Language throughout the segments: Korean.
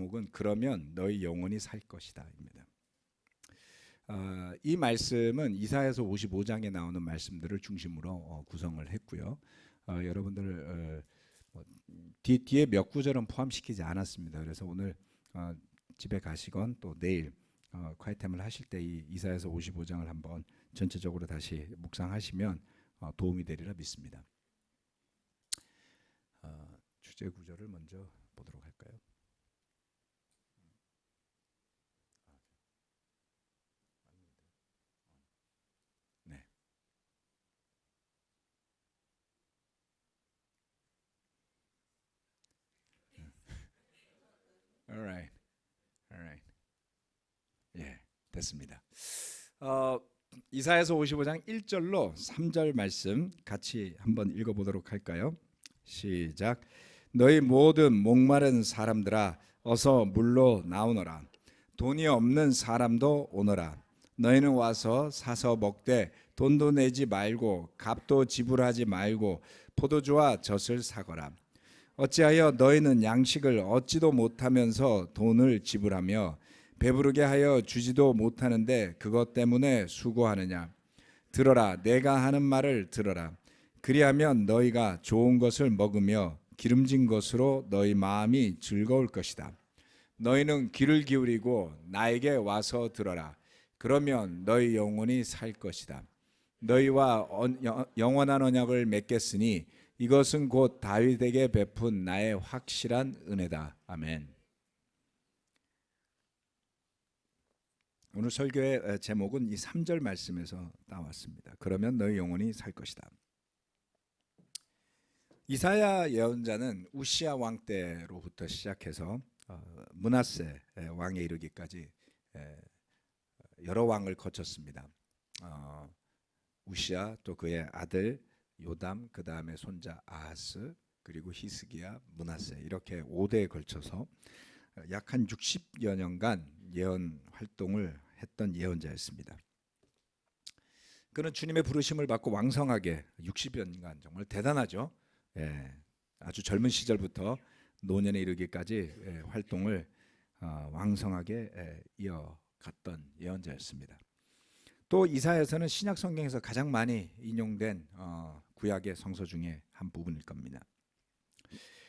제목은 그러면 너희 영혼이 살 것이다입니다. 이 말씀은 이사야서 55장에 나오는 말씀들을 중심으로 구성을 했고요. 여러분들 뒤에 몇 구절은 포함시키지 않았습니다. 그래서 오늘 집에 가시건 또 내일 콰이템을 하실 때 이 이사야서 55장을 한번 전체적으로 다시 묵상하시면 도움이 되리라 믿습니다. 주제 구절을 먼저 보도록 할까요? 네. Alright, alright. 예, 됐습니다. 이사야서 55장 1절로 3절 말씀 같이 한번 읽어보도록 할까요? 시작. 너희 모든 목마른 사람들아 어서 물로 나오너라. 돈이 없는 사람도 오너라. 너희는 와서 사서 먹되 돈도 내지 말고 값도 지불하지 말고 포도주와 젖을 사거라. 어찌하여 너희는 양식을 얻지도 못하면서 돈을 지불하며 배부르게 하여 주지도 못하는데 그것 때문에 수고하느냐. 들어라, 내가 하는 말을 들어라. 그리하면 너희가 좋은 것을 먹으며 기름진 것으로 너희 마음이 즐거울 것이다. 너희는 귀를 기울이고 나에게 와서 들어라. 그러면 너희 영혼이 살 것이다. 너희와 영원한 언약을 맺겠으니 이것은 곧 다윗에게 베푼 나의 확실한 은혜다. 아멘. 오늘 설교의 제목은 이 3절 말씀에서 나왔습니다. 그러면 너희 영혼이 살 것이다. 이사야 예언자는 우시야 왕 때로부터 시작해서 므낫세 왕에 이르기까지 여러 왕을 거쳤습니다. 우시야 또 그의 아들 요담, 그 다음에 손자 아하스, 그리고 히스기야, 므낫세 이렇게 5대에 걸쳐서 약 한 60여 년간 예언 활동을 했던 예언자였습니다. 그는 주님의 부르심을 받고 왕성하게 60여 년간 정말 대단하죠. 아주 젊은 시절부터 노년에 이르기까지 활동을 왕성하게 이어갔던 예언자였습니다. 또 이사야서는 신약 성경에서 가장 많이 인용된 구약의 성서 중에 한 부분일 겁니다.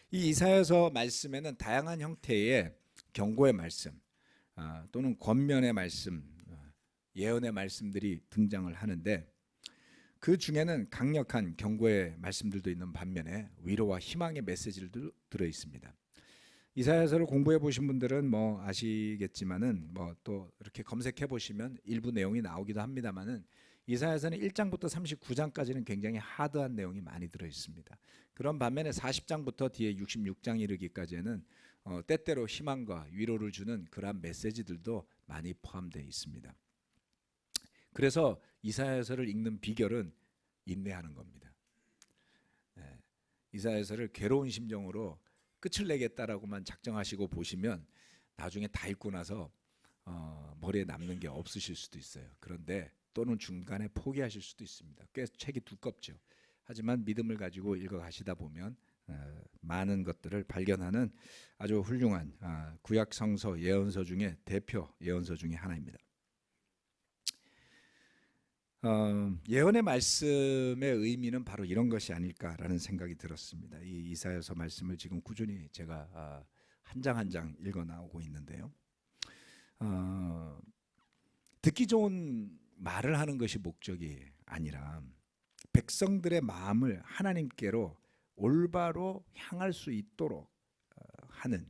이 이사야서 말씀에는 다양한 형태의 경고의 말씀 또는 권면의 말씀, 예언의 말씀들이 등장을 하는데 그 중에는 강력한 경고의 말씀들도 있는 반면에 위로와 희망의 메시지들도 들어 있습니다. 이사야서를 공부해 보신 분들은 뭐 아시겠지만은 뭐 또 이렇게 검색해 보시면 일부 내용이 나오기도 합니다만은 이사야서는 1장부터 39장까지는 굉장히 하드한 내용이 많이 들어 있습니다. 그런 반면에 40장부터 뒤에 66장 이르기까지는 때때로 희망과 위로를 주는 그러한 메시지들도 많이 포함되어 있습니다. 그래서 이사야서를 읽는 비결은 인내하는 겁니다. 이사야서를 괴로운 심정으로 끝을 내겠다라고만 작정하시고 보시면 나중에 다 읽고 나서 머리에 남는 게 없으실 수도 있어요. 그런데 또는 중간에 포기하실 수도 있습니다. 꽤 책이 두껍죠. 하지만 믿음을 가지고 읽어가시다 보면 많은 것들을 발견하는 아주 훌륭한 구약 성서 예언서 중에 대표 예언서 중에 하나입니다. 예언의 말씀의 의미는 바로 이런 것이 아닐까라는 생각이 들었습니다. 이 이사야서 말씀을 지금 꾸준히 제가 한 장 한 장 읽어 나오고 있는데요. 듣기 좋은 말을 하는 것이 목적이 아니라 백성들의 마음을 하나님께로 올바로 향할 수 있도록 하는,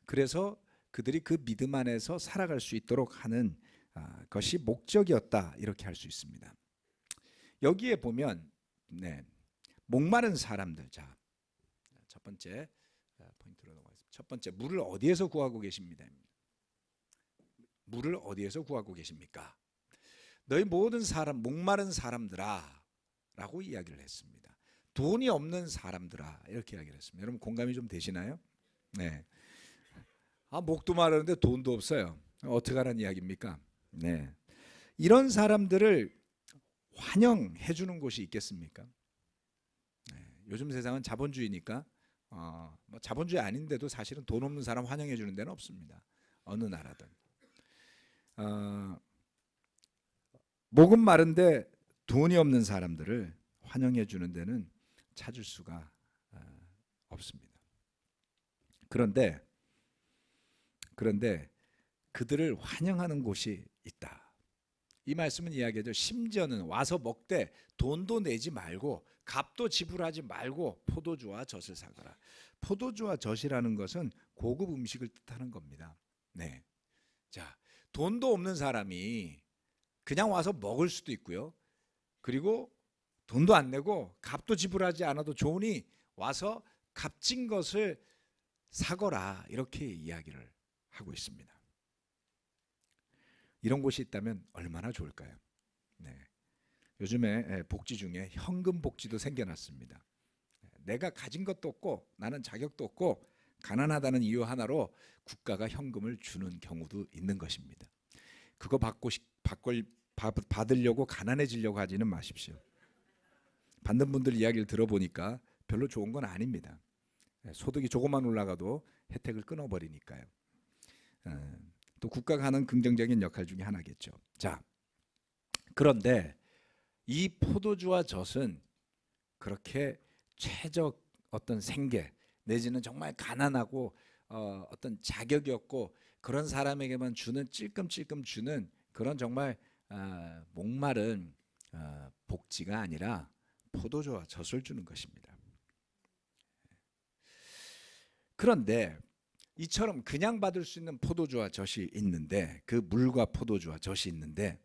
그래서 그들이 그 믿음 안에서 살아갈 수 있도록 하는 것이 목적이었다, 이렇게 할 수 있습니다. 여기에 보면 목마른 사람들, 자, 첫 번째 포인트로 넘어가겠습니다. 첫 번째, 물을 어디에서 구하고 계십니다. 물을 어디에서 구하고 계십니까? 너희 모든 사람, 목마른 사람들아 라고 이야기를 했습니다. 돈이 없는 사람들아, 이렇게 이야기를 했습니다. 여러분 공감이 좀 되시나요? 네. 목도 마르는데 돈도 없어요. 어떻게 하라는 이야기입니까? 네. 이런 사람들을 환영해 주는 곳이 있겠습니까? 요즘 세상은 자본주의니까 뭐 자본주의 아닌데도 사실은 돈 없는 사람 환영해 주는 데는 없습니다. 어느 나라든. 목은 마른데 돈이 없는 사람들을 환영해 주는 데는 찾을 수가 없습니다. 그런데 그들을 환영하는 곳이 있다. 이 말씀은 이야기하죠. 심지어는 와서 먹되 돈도 내지 말고 값도 지불하지 말고 포도주와 젖을 사거라. 포도주와 젖이라는 것은 고급 음식을 뜻하는 겁니다. 네. 자, 돈도 없는 사람이 그냥 와서 먹을 수도 있고요. 그리고 돈도 안 내고 값도 지불하지 않아도 좋으니 와서 값진 것을 사거라. 이렇게 이야기를 하고 있습니다. 이런 곳이 있다면 얼마나 좋을까요? 네. 요즘에 복지 중에 현금 복지도 생겨났습니다. 내가 가진 것도 없고 나는 자격도 없고 가난하다는 이유 하나로 국가가 현금을 주는 경우도 있는 것입니다. 그거 받으려고 가난해지려고 하지는 마십시오. 받는 분들 이야기를 들어보니까 별로 좋은 건 아닙니다. 소득이 조금만 올라가도 혜택을 끊어버리니까요. 또 국가가 하는 긍정적인 역할 중에 하나겠죠. 자, 그런데 이 포도주와 젖은 그렇게 최적 어떤 생계 내지는 정말 가난하고 어떤 자격이 없고 그런 사람에게만 주는 찔끔찔끔 주는 그런 정말 목마른 복지가 아니라 포도주와 젖을 주는 것입니다. 그런데 이처럼 그냥 받을 수 있는 포도주와 젖이 있는데 그 물과 포도주와 젖이 있는데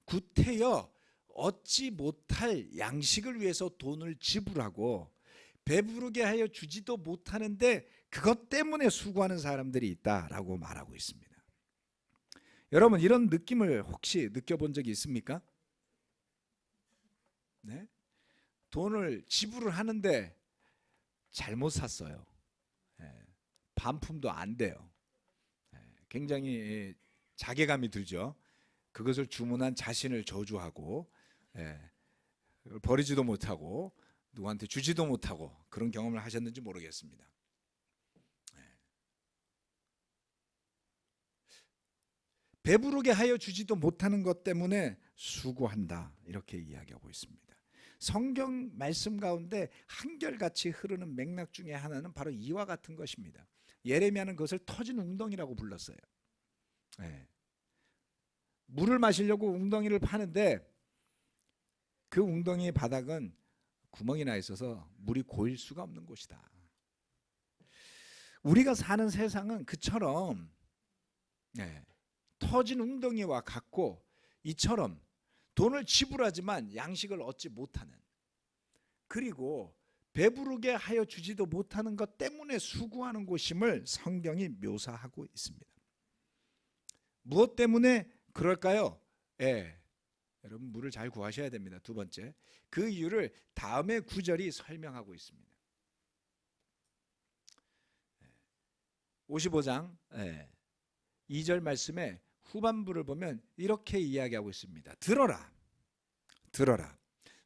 구태여 얻지 못할 양식을 위해서 돈을 지불하고 배부르게 하여 주지도 못하는데 그것 때문에 수고하는 사람들이 있다라고 말하고 있습니다. 여러분 이런 느낌을 혹시 느껴본 적이 있습니까? 네? 돈을 지불을 하는데 잘못 샀어요. 반품도 안 돼요. 굉장히 자괴감이 들죠. 그것을 주문한 자신을 저주하고 버리지도 못하고 누구한테 주지도 못하고 그런 경험을 하셨는지 모르겠습니다. 배부르게 하여 주지도 못하는 것 때문에 수고한다 이렇게 이야기하고 있습니다. 성경 말씀 가운데 한결같이 흐르는 맥락 중에 하나는 바로 이와 같은 것입니다. 예레미야는 그것을 터진 웅덩이라고 불렀어요. 물을 마시려고 웅덩이를 파는데 그 웅덩이의 바닥은 구멍이 나 있어서 물이 고일 수가 없는 곳이다. 우리가 사는 세상은 그처럼 터진 웅덩이와 같고 이처럼 돈을 지불하지만 양식을 얻지 못하는 그리고 배부르게 하여 주지도 못하는 것 때문에 수고하는 곳임을 성경이 묘사하고 있습니다. 무엇 때문에 그럴까요? 여러분 물을 잘 구하셔야 됩니다. 두 번째, 그 이유를 다음의 구절이 설명하고 있습니다. 55장 2절 말씀에 후반부를 보면 이렇게 이야기하고 있습니다. 들어라.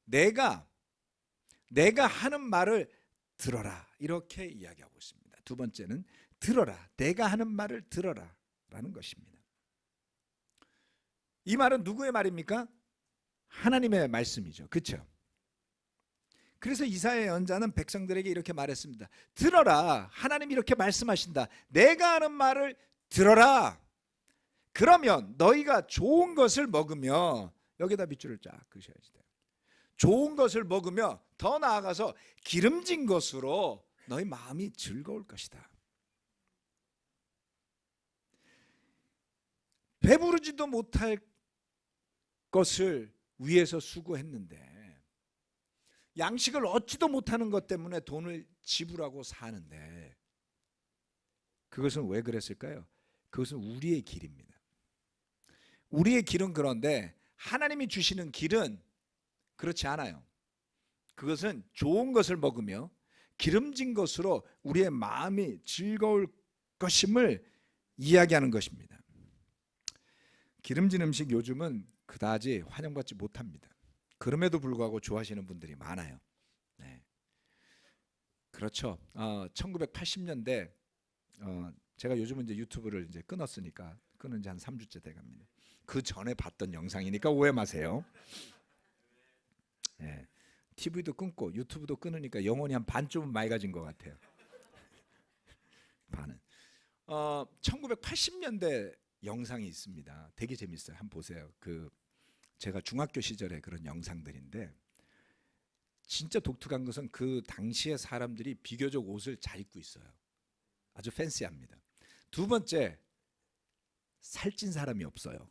내가 하는 말을 들어라. 이렇게 이야기하고 있습니다. 두 번째는 들어라. 내가 하는 말을 들어라 라는 것입니다. 이 말은 누구의 말입니까? 하나님의 말씀이죠. 그렇죠? 그래서 이사야 연자는 백성들에게 이렇게 말했습니다. 들어라. 하나님이 이렇게 말씀하신다. 내가 하는 말을 들어라. 그러면 너희가 좋은 것을 먹으며 여기다 밑줄을 쫙 그으셔야지 돼요. 좋은 것을 먹으며 더 나아가서 기름진 것으로 너희 마음이 즐거울 것이다. 배부르지도 못할 것을 위해서 수고했는데 양식을 얻지도 못하는 것 때문에 돈을 지불하고 사는데 그것은 왜 그랬을까요? 그것은 우리의 길입니다. 우리의 길은 그런데 하나님이 주시는 길은 그렇지 않아요. 그것은 좋은 것을 먹으며 기름진 것으로 우리의 마음이 즐거울 것임을 이야기하는 것입니다. 기름진 음식 요즘은 그다지 환영받지 못합니다. 그럼에도 불구하고 좋아하시는 분들이 많아요. 그렇죠. 1980년대 제가 요즘은 이제 유튜브를 이제 끊었으니까 끊은 지 한 3주째 돼갑니다. 그 전에 봤던 영상이니까 오해 마세요. 예. TV도 끊고 유튜브도 끊으니까 영혼이 한 반쯤은 맑아진 것 같아요. 반은. 1980년대 영상이 있습니다. 되게 재밌어요. 한번 보세요. 제가 중학교 시절에 그런 영상들인데 진짜 독특한 것은 그 당시에 사람들이 비교적 옷을 잘 입고 있어요. 아주 팬시합니다. 두 번째, 살찐 사람이 없어요.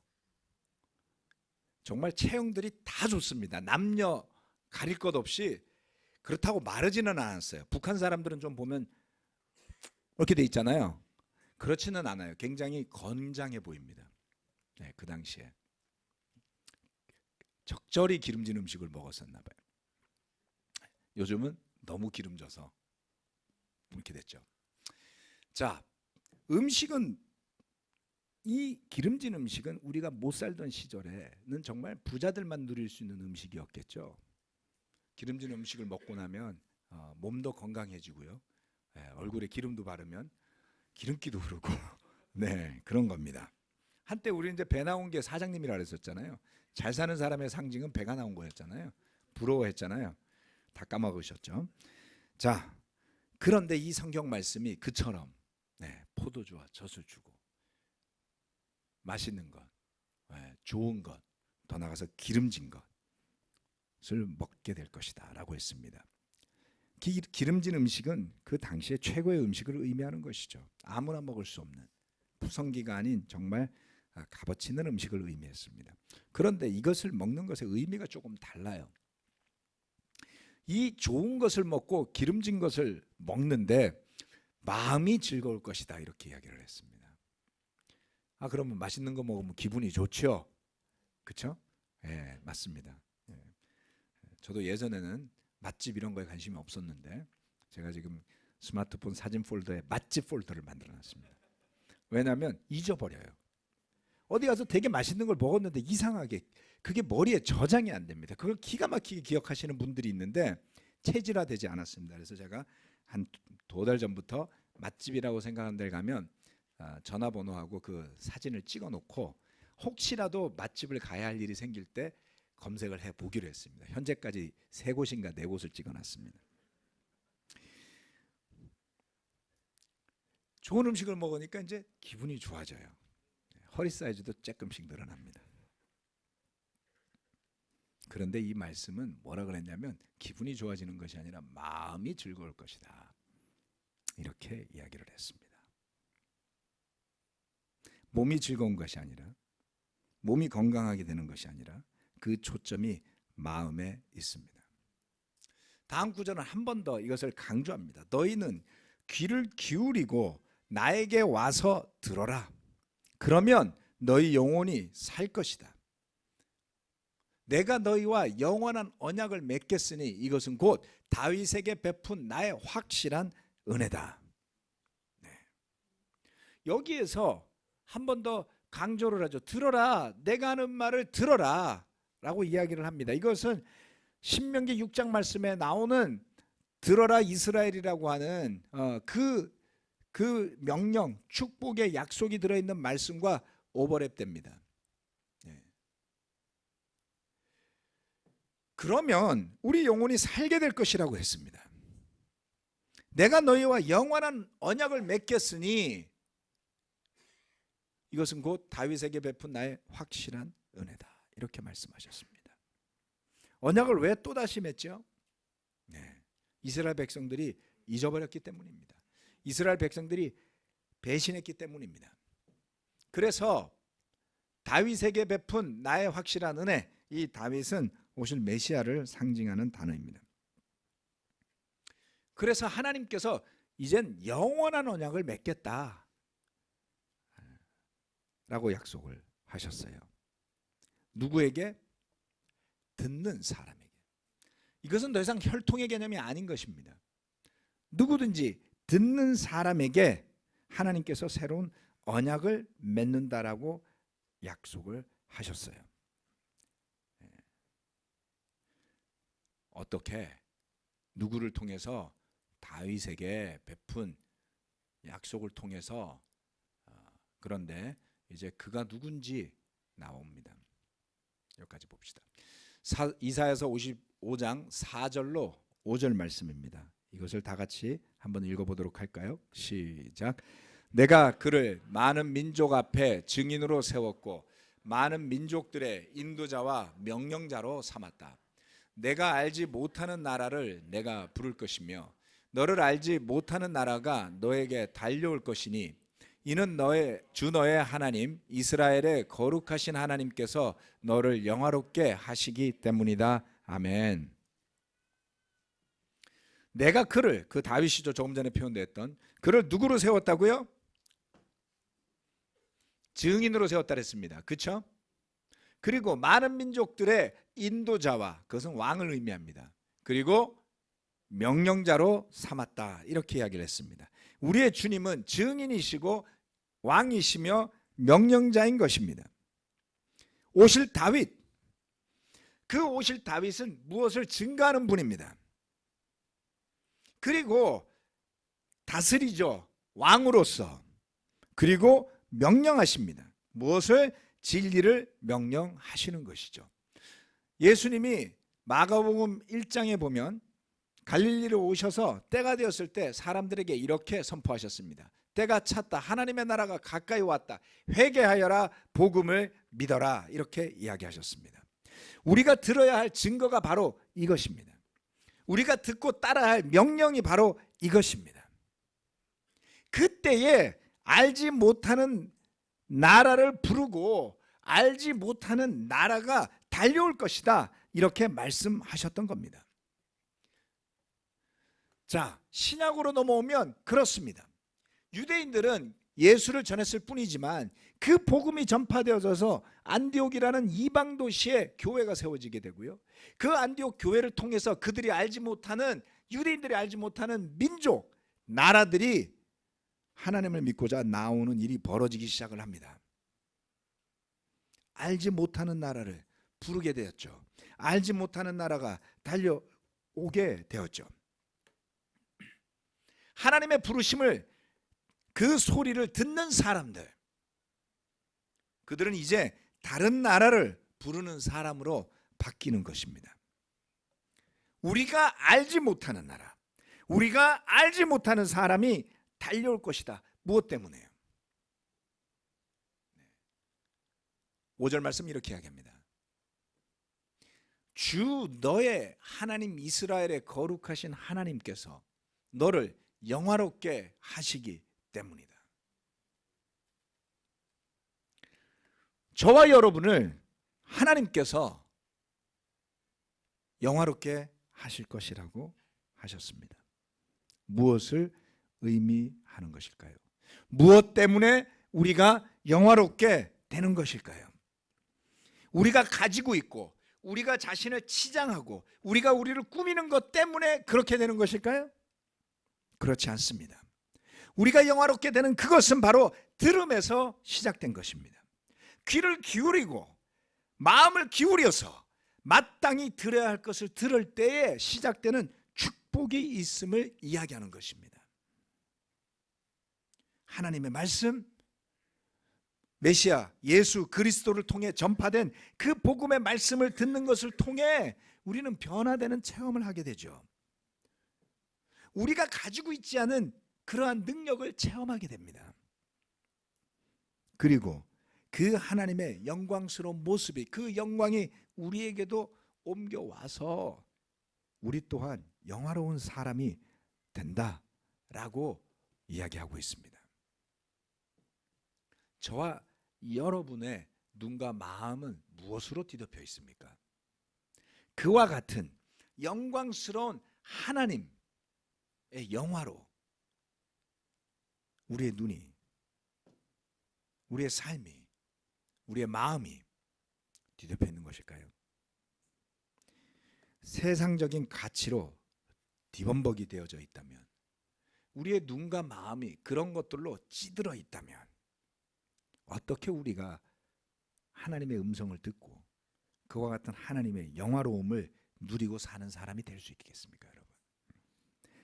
정말 체형들이 다 좋습니다. 남녀 가릴 것 없이. 그렇다고 마르지는 않았어요. 북한 사람들은 좀 보면 이렇게 돼 있잖아요. 그렇지는 않아요. 굉장히 건장해 보입니다. 네, 그 당시에 적절히 기름진 음식을 먹었었나 봐요. 요즘은 너무 기름져서 이렇게 됐죠. 자, 음식은, 이 기름진 음식은 우리가 못 살던 시절에는 정말 부자들만 누릴 수 있는 음식이었겠죠. 기름진 음식을 먹고 나면 몸도 건강해지고요. 얼굴에 기름도 바르면 기름기도 흐르고 네, 그런 겁니다. 한때 우리 이제 배 나온 게 사장님이라 그랬었잖아요. 잘 사는 사람의 상징은 배가 나온 거였잖아요. 부러워했잖아요. 다 까먹으셨죠. 자, 그런데 이 성경 말씀이 그처럼 포도주와 젖을 주고 맛있는 것, 좋은 것, 더 나아가서 기름진 것을 먹게 될 것이다 라고 했습니다. 기름진 음식은 그 당시에 최고의 음식을 의미하는 것이죠. 아무나 먹을 수 없는 푸성기가 아닌 정말 값어치 있는 음식을 의미했습니다. 그런데 이것을 먹는 것의 의미가 조금 달라요. 이 좋은 것을 먹고 기름진 것을 먹는데 마음이 즐거울 것이다 이렇게 이야기를 했습니다. 그러면 맛있는 거 먹으면 기분이 좋죠. 그렇죠? 예, 맞습니다. 예. 저도 예전에는 맛집 이런 거에 관심이 없었는데 제가 지금 스마트폰 사진 폴더에 맛집 폴더를 만들어 놨습니다. 왜냐하면 잊어버려요. 어디 가서 되게 맛있는 걸 먹었는데 이상하게 그게 머리에 저장이 안 됩니다. 그걸 기가 막히게 기억하시는 분들이 있는데 체질화되지 않았습니다. 그래서 제가 한 2달 전부터 맛집이라고 생각하는 데를 가면 전화번호하고 그 사진을 찍어 놓고 혹시라도 맛집을 가야 할 일이 생길 때 검색을 해 보기로 했습니다. 현재까지 3곳인가 4곳을 찍어 놨습니다. 좋은 음식을 먹으니까 이제 기분이 좋아져요. 허리 사이즈도 조금씩 늘어납니다. 그런데 이 말씀은 뭐라 그랬냐면 기분이 좋아지는 것이 아니라 마음이 즐거울 것이다. 이렇게 이야기를 했습니다. 몸이 즐거운 것이 아니라, 몸이 건강하게 되는 것이 아니라 그 초점이 마음에 있습니다. 다음 구절은 한 번 더 이것을 강조합니다. 너희는 귀를 기울이고 나에게 와서 들어라. 그러면 너희 영혼이 살 것이다. 내가 너희와 영원한 언약을 맺겠으니 이것은 곧 다윗에게 베푼 나의 확실한 은혜다. 네. 여기에서 한 번 더 강조를 하죠. 들어라. 내가 하는 말을 들어라 라고 이야기를 합니다. 이것은 신명기 6장 말씀에 나오는 들어라 이스라엘이라고 하는 그 명령, 축복의 약속이 들어있는 말씀과 오버랩됩니다. 네. 그러면 우리 영혼이 살게 될 것이라고 했습니다. 내가 너희와 영원한 언약을 맺겠으니 이것은 곧 다윗에게 베푼 나의 확실한 은혜다. 이렇게 말씀하셨습니다. 언약을 왜 또다시 맺죠? 네. 이스라엘 백성들이 잊어버렸기 때문입니다. 이스라엘 백성들이 배신했기 때문입니다. 그래서 다윗에게 베푼 나의 확실한 은혜, 이 다윗은 오실 메시아를 상징하는 단어입니다. 그래서 하나님께서 이젠 영원한 언약을 맺겠다 라고 약속을 하셨어요. 누구에게? 듣는 사람에게. 이것은 더 이상 혈통의 개념이 아닌 것입니다. 누구든지 듣는 사람에게 하나님께서 새로운 언약을 맺는다라고 약속을 하셨어요. 어떻게? 누구를 통해서? 다윗에게 베푼 약속을 통해서 그런데 이제 그가 누군지 나옵니다. 여기까지 봅시다. 이사야서 55장 4절로 5절 말씀입니다. 이것을 다 같이 한번 읽어보도록 할까요? 시작. 내가 그를 많은 민족 앞에 증인으로 세웠고 많은 민족들의 인도자와 명령자로 삼았다. 내가 알지 못하는 나라를 내가 부를 것이며 너를 알지 못하는 나라가 너에게 달려올 것이니 이는 너의 하나님 이스라엘의 거룩하신 하나님께서 너를 영화롭게 하시기 때문이다. 아멘. 내가 그를, 그 다윗이죠. 조금 전에 표현됐던 그를 누구로 세웠다고요? 증인으로 세웠다 그랬습니다. 그렇죠? 그리고 많은 민족들의 인도자와, 그것은 왕을 의미합니다. 그리고 명령자로 삼았다, 이렇게 이야기를 했습니다. 우리의 주님은 증인이시고 왕이시며 명령자인 것입니다. 오실 다윗, 그 오실 다윗은 무엇을 증거하는 분입니다. 그리고 다스리죠. 왕으로서. 그리고 명령하십니다. 무엇을? 진리를 명령하시는 것이죠. 예수님이 마가복음 1장에 보면 갈릴리로 오셔서 때가 되었을 때 사람들에게 이렇게 선포하셨습니다. 때가 찼다. 하나님의 나라가 가까이 왔다. 회개하여라. 복음을 믿어라. 이렇게 이야기하셨습니다. 우리가 들어야 할 증거가 바로 이것입니다. 우리가 듣고 따라야 할 명령이 바로 이것입니다. 그때에 알지 못하는 나라를 부르고 알지 못하는 나라가 달려올 것이다, 이렇게 말씀하셨던 겁니다. 자, 신약으로 넘어오면 그렇습니다. 유대인들은 예수를 전했을 뿐이지만 그 복음이 전파되어져서 안디옥이라는 이방 도시에 교회가 세워지게 되고요. 그 안디옥 교회를 통해서 그들이 알지 못하는, 유대인들이 알지 못하는 민족, 나라들이 하나님을 믿고자 나오는 일이 벌어지기 시작을 합니다. 알지 못하는 나라를 부르게 되었죠. 알지 못하는 나라가 달려오게 되었죠. 하나님의 부르심을, 그 소리를 듣는 사람들, 그들은 이제 다른 나라를 부르는 사람으로 바뀌는 것입니다. 우리가 알지 못하는 나라, 우리가 알지 못하는 사람이 달려올 것이다. 무엇 때문에요? 5절 말씀 이렇게 이야기합니다. 주 너의 하나님 이스라엘의 거룩하신 하나님께서 너를 영화롭게 하시기 때문이다. 저와 여러분을 하나님께서 영화롭게 하실 것이라고 하셨습니다. 무엇을 의미하는 것일까요? 무엇 때문에 우리가 영화롭게 되는 것일까요? 우리가 가지고 있고 우리가 자신을 치장하고 우리가 우리를 꾸미는 것 때문에 그렇게 되는 것일까요? 그렇지 않습니다. 우리가 영화롭게 되는 그것은 바로 들음에서 시작된 것입니다. 귀를 기울이고 마음을 기울여서 마땅히 들어야 할 것을 들을 때에 시작되는 축복이 있음을 이야기하는 것입니다. 하나님의 말씀, 메시아 예수 그리스도를 통해 전파된 그 복음의 말씀을 듣는 것을 통해 우리는 변화되는 체험을 하게 되죠. 우리가 가지고 있지 않은 그러한 능력을 체험하게 됩니다. 그리고 그 하나님의 영광스러운 모습이, 그 영광이 우리에게도 옮겨와서 우리 또한 영화로운 사람이 된다라고 이야기하고 있습니다. 저와 여러분의 눈과 마음은 무엇으로 뒤덮여 있습니까? 그와 같은 영광스러운 하나님의 영화로 우리의 눈이, 우리의 삶이, 우리의 마음이 뒤덮여 있는 것일까요? 세상적인 가치로 뒤범벅이 되어져 있다면, 우리의 눈과 마음이 그런 것들로 찌들어 있다면 어떻게 우리가 하나님의 음성을 듣고 그와 같은 하나님의 영화로움을 누리고 사는 사람이 될 수 있겠습니까, 여러분?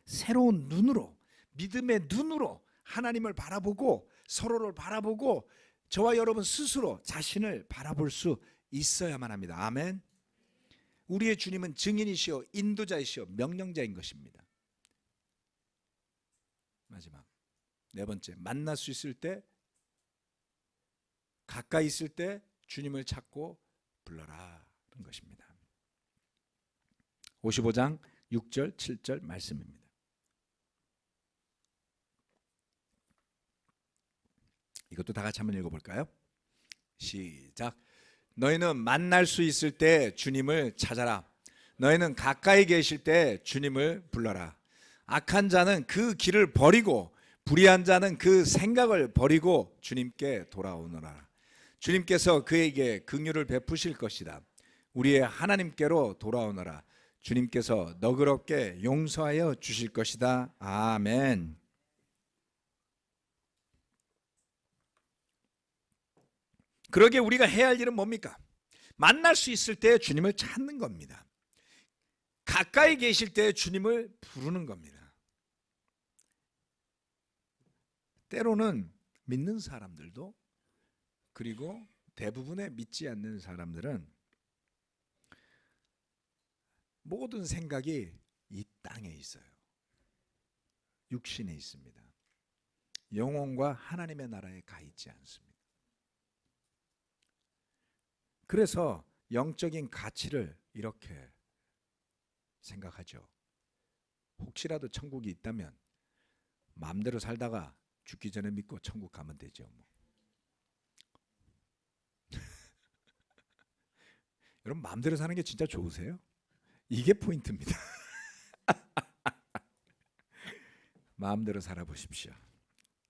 새로운 눈으로, 믿음의 눈으로 하나님을 바라보고 서로를 바라보고 저와 여러분 스스로 자신을 바라볼 수 있어야만 합니다. 아멘. 우리의 주님은 증인이시오 인도자이시오 명령자인 것입니다. 마지막 네 번째, 만날 수 있을 때, 가까이 있을 때 주님을 찾고 불러라 는 것입니다. 55장 6절 7절 말씀입니다. 이것도 다 같이 한번 읽어볼까요? 시작. 너희는 만날 수 있을 때 주님을 찾아라. 너희는 가까이 계실 때 주님을 불러라. 악한 자는 그 길을 버리고 불의한 자는 그 생각을 버리고 주님께 돌아오너라. 주님께서 그에게 긍휼을 베푸실 것이다. 우리의 하나님께로 돌아오너라. 주님께서 너그럽게 용서하여 주실 것이다. 아멘. 그러게 우리가 해야 할 일은 뭡니까? 만날 수 있을 때 주님을 찾는 겁니다. 가까이 계실 때 주님을 부르는 겁니다. 때로는 믿는 사람들도, 그리고 대부분의 믿지 않는 사람들은 모든 생각이 이 땅에 있어요. 육신에 있습니다. 영혼과 하나님의 나라에 가 있지 않습니다. 그래서 영적인 가치를 이렇게 생각하죠. 혹시라도 천국이 있다면 마음대로 살다가 죽기 전에 믿고 천국 가면 되죠. 여러분 마음대로 사는 게 진짜 좋으세요? 이게 포인트입니다. 마음대로 살아보십시오.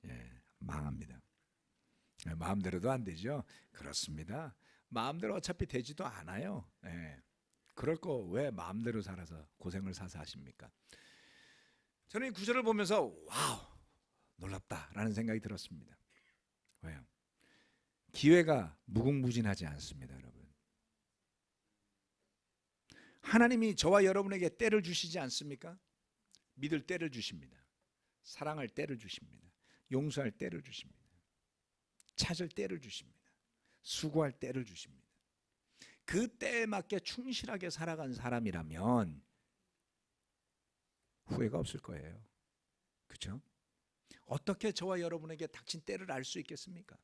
예, 망합니다. 마음대로도 안 되죠. 그렇습니다. 마음대로 어차피 되지도 않아요. 예. 그럴 거 왜 마음대로 살아서 고생을 사서 하십니까? 저는 이 구절을 보면서 와우, 놀랍다라는 생각이 들었습니다. 왜요? 기회가 무궁무진하지 않습니다, 여러분. 하나님이 저와 여러분에게 때를 주시지 않습니까? 믿을 때를 주십니다. 사랑할 때를 주십니다. 용서할 때를 주십니다. 찾을 때를 주십니다. 수고할 때를 주십니다. 그 때에 맞게 충실하게 살아간 사람이라면 후회가 없을 거예요. 그렇죠? 어떻게 저와 여러분에게 닥친 때를 알 수 있겠습니까?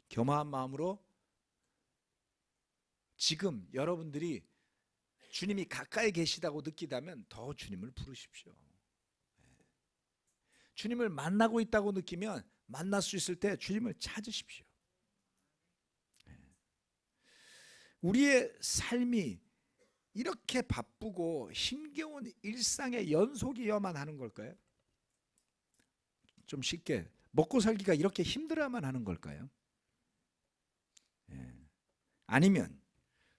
겸허한 마음으로 지금 여러분들이 주님이 가까이 계시다고 느끼다면 더 주님을 부르십시오. 주님을 만나고 있다고 느끼면 만날 수 있을 때 주님을 찾으십시오. 우리의 삶이 이렇게 바쁘고 힘겨운 일상의 연속이어야만 하는 걸까요? 좀 쉽게 먹고 살기가 이렇게 힘들어야만 하는 걸까요? 아니면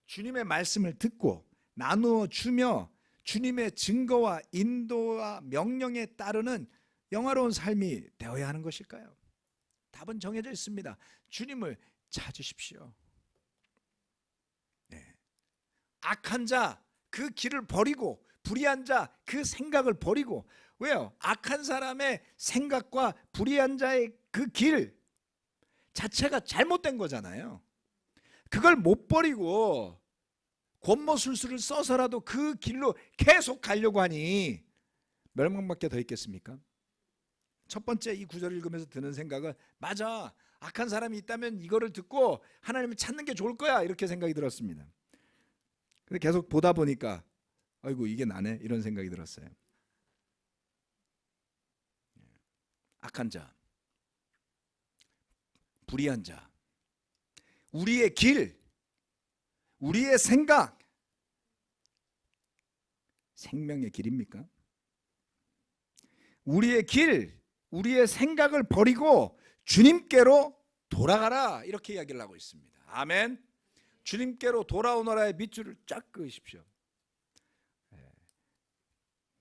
주님의 말씀을 듣고 나누어 주며 주님의 증거와 인도와 명령에 따르는 영화로운 삶이 되어야 하는 것일까요? 답은 정해져 있습니다. 주님을 찾으십시오. 악한 자 그 길을 버리고 불의한 자 그 생각을 버리고, 왜요? 악한 사람의 생각과 불의한 자의 그 길 자체가 잘못된 거잖아요. 그걸 못 버리고 권모술수를 써서라도 그 길로 계속 가려고 하니 멸망밖에 더 있겠습니까? 첫 번째 이 구절을 읽으면서 드는 생각은, 맞아, 악한 사람이 있다면 이거를 듣고 하나님을 찾는 게 좋을 거야, 이렇게 생각이 들었습니다. 근데 계속 보다 보니까 아이고 이게 나네, 이런 생각이 들었어요. 악한 자, 불의한 자, 우리의 길, 우리의 생각, 생명의 길입니까? 우리의 길, 우리의 생각을 버리고 주님께로 돌아가라, 이렇게 이야기를 하고 있습니다. 아멘. 주님께로 돌아오너라의 밑줄을 쫙 그으십시오.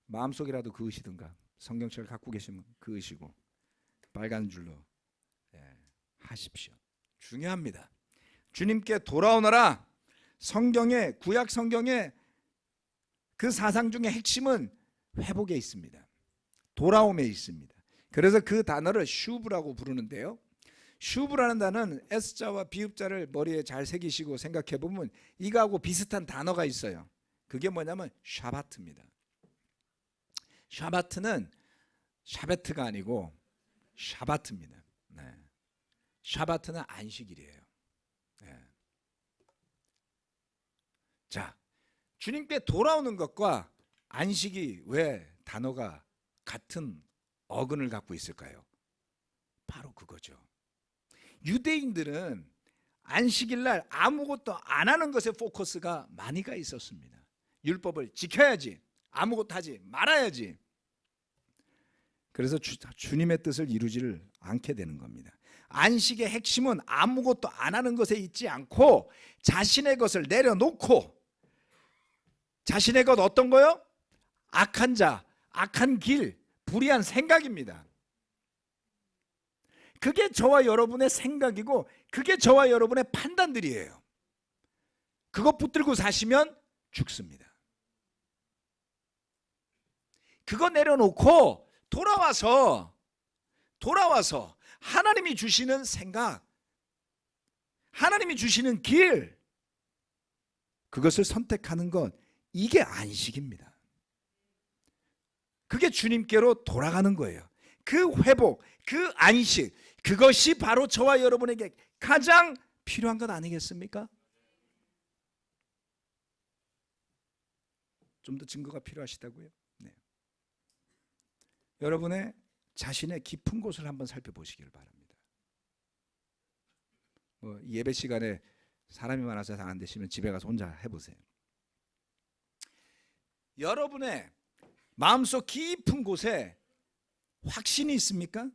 마음속이라도 그으시든가 성경책을 갖고 계시면 그으시고 빨간 줄로 하십시오. 중요합니다. 주님께 돌아오너라. 성경의, 구약 성경의 그 사상 중에 핵심은 회복에 있습니다. 돌아옴에 있습니다. 그래서 그 단어를 슈브라고 부르는데요. 슈브라는 단어는 S자와 비읍자를 머리에 잘 새기시고 생각해 보면 이거하고 비슷한 단어가 있어요. 그게 뭐냐면 샤바트입니다. 샤바트는 샤베트가 아니고 샤바트입니다. 네. 샤바트는 안식일이에요. 네. 자, 주님께 돌아오는 것과 안식이 왜 단어가 같은 어근을 갖고 있을까요? 바로 그거죠. 유대인들은 안식일 날 아무것도 안 하는 것에 포커스가 많이 가 있었습니다. 율법을 지켜야지, 아무것도 하지 말아야지. 그래서 주님의 뜻을 이루지를 않게 되는 겁니다. 안식의 핵심은 아무것도 안 하는 것에 있지 않고 자신의 것을 내려놓고, 자신의 것 어떤 거요? 악한 자, 악한 길, 불의한 생각입니다. 그게 저와 여러분의 생각이고 그게 저와 여러분의 판단들이에요. 그것 붙들고 사시면 죽습니다. 그거 내려놓고 돌아와서 하나님이 주시는 생각, 하나님이 주시는 길, 그것을 선택하는 것, 이게 안식입니다. 그게 주님께로 돌아가는 거예요. 그 회복, 그 안식, 그것이 바로 저와 여러분에게 가장 필요한 것 아니겠습니까? 좀 더 증거가 필요하시다고요? 네. 여러분의 자신의 깊은 곳을 한번 살펴보시길 바랍니다. 예배 시간에 사람이 많아서 안 되시면 집에 가서 혼자 해보세요. 여러분의 마음속 깊은 곳에 확신이 있습니까?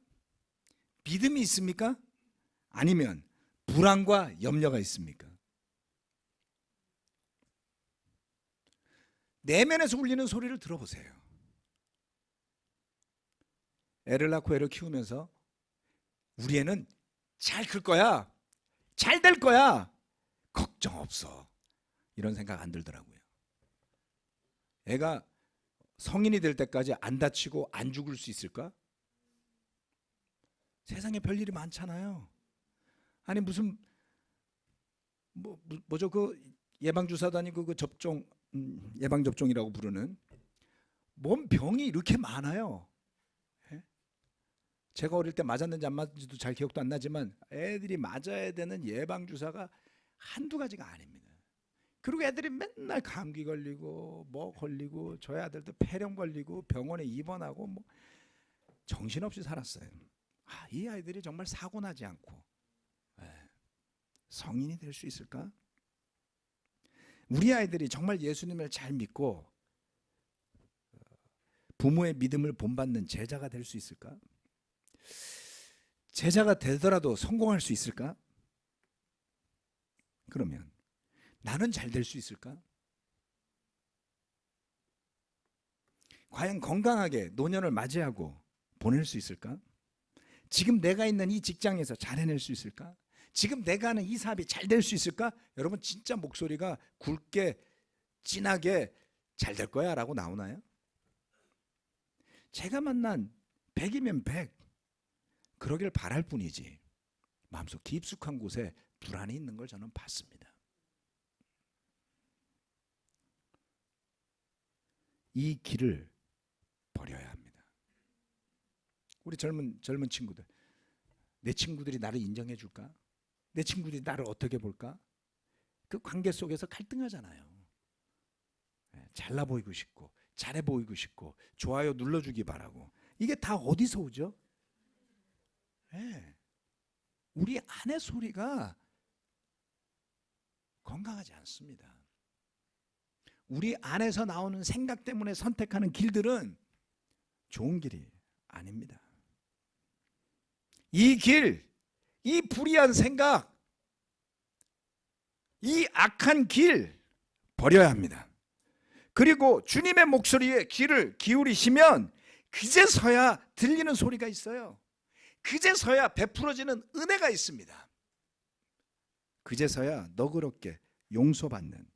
믿음이 있습니까? 아니면 불안과 염려가 있습니까? 내면에서 울리는 소리를 들어보세요. 애를 낳고 애를 키우면서 우리 애는 잘 클 거야, 잘 될 거야, 걱정 없어, 이런 생각 안 들더라고요. 애가 성인이 될 때까지 안 다치고 안 죽을 수 있을까? 세상에 별일이 많잖아요. 아니 무슨 뭐죠, 그 예방주사도 아니고 그 접종, 예방접종이라고 부르는 몸 병이 이렇게 많아요. 예? 제가 어릴 때 맞았는지 안 맞았는지도 잘 기억도 안 나지만 애들이 맞아야 되는 예방주사가 한두 가지가 아닙니다. 그리고 애들이 맨날 감기 걸리고 뭐 걸리고, 저희 아들도 폐렴 걸리고 병원에 입원하고 뭐 정신없이 살았어요. 이 아이들이 정말 사고 나지 않고 성인이 될 수 있을까? 우리 아이들이 정말 예수님을 잘 믿고 부모의 믿음을 본받는 제자가 될 수 있을까? 제자가 되더라도 성공할 수 있을까? 그러면 나는 잘 될 수 있을까? 과연 건강하게 노년을 맞이하고 보낼 수 있을까? 지금 내가 있는 이 직장에서 잘 해낼 수 있을까? 지금 내가 하는 이 사업이 잘 될 수 있을까? 여러분 진짜 목소리가 굵게 진하게 잘 될 거야 라고 나오나요? 제가 만난 100이면 100 그러길 바랄 뿐이지 마음속 깊숙한 곳에 불안이 있는 걸 저는 봤습니다. 이 길을 버려야 합니다. 우리 젊은 친구들, 내 친구들이 나를 인정해 줄까? 내 친구들이 나를 어떻게 볼까? 그 관계 속에서 갈등하잖아요. 잘나 보이고 싶고 잘해 보이고 싶고 좋아요 눌러주기 바라고. 이게 다 어디서 오죠? 우리 안의 소리가 건강하지 않습니다. 우리 안에서 나오는 생각 때문에 선택하는 길들은 좋은 길이 아닙니다. 이 길, 이 불의한 생각, 이 악한 길 버려야 합니다. 그리고 주님의 목소리에 귀를 기울이시면 그제서야 들리는 소리가 있어요. 그제서야 베풀어지는 은혜가 있습니다. 그제서야 너그럽게 용서받는,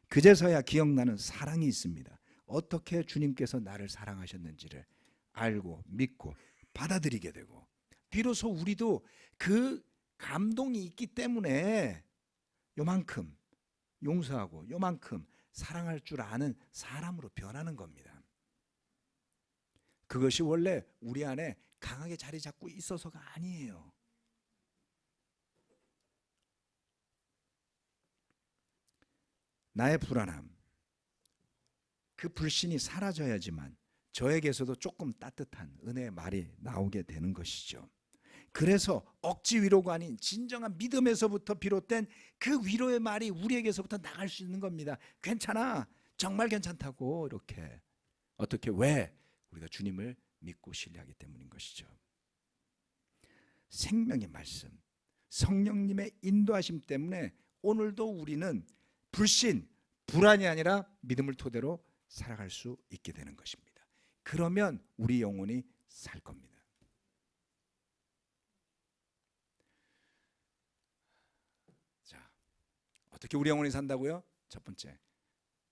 그제서야 기억나는 사랑이 있습니다. 어떻게 주님께서 나를 사랑하셨는지를 알고 믿고 받아들이게 되고, 비로소 우리도 그 감동이 있기 때문에 요만큼 용서하고 요만큼 사랑할 줄 아는 사람으로 변하는 겁니다. 그것이 원래 우리 안에 강하게 자리 잡고 있어서가 아니에요. 나의 불안함, 그 불신이 사라져야지만 저에게서도 조금 따뜻한 은혜의 말이 나오게 되는 것이죠. 그래서 억지 위로가 아닌 진정한 믿음에서부터 비롯된 그 위로의 말이 우리에게서부터 나갈 수 있는 겁니다. 괜찮아, 정말 괜찮다고. 이렇게. 어떻게? 왜? 우리가 주님을 믿고 신뢰하기 때문인 것이죠. 생명의 말씀, 성령님의 인도하심 때문에 오늘도 우리는 불신, 불안이 아니라 믿음을 토대로 살아갈 수 있게 되는 것입니다. 그러면 우리 영혼이 살 겁니다. 자, 어떻게 우리 영혼이 산다고요? 첫 번째,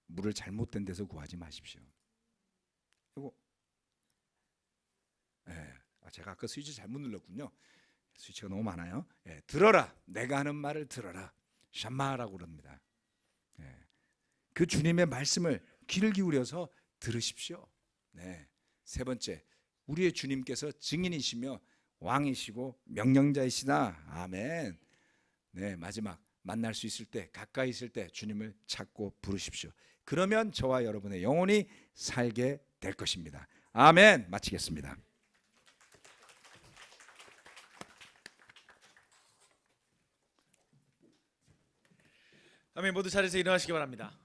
물을 잘못된 데서 구하지 마십시오. 이거, 제가 아까 스위치 잘못 눌렀군요. 스위치가 너무 많아요. 들어라, 내가 하는 말을 들어라. 샴마라고 그럽니다. 그 주님의 말씀을 귀를 기울여서 들으십시오. 세 번째, 우리의 주님께서 증인이시며 왕이시고 명령자이시다. 아멘. 마지막, 만날 수 있을 때, 가까이 있을 때 주님을 찾고 부르십시오. 그러면 저와 여러분의 영혼이 살게 될 것입니다. 아멘. 마치겠습니다. 아멘. 모두 자리에서 일어나시기 바랍니다.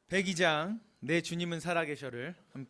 백이장 내 주님은 살아계셔를 함께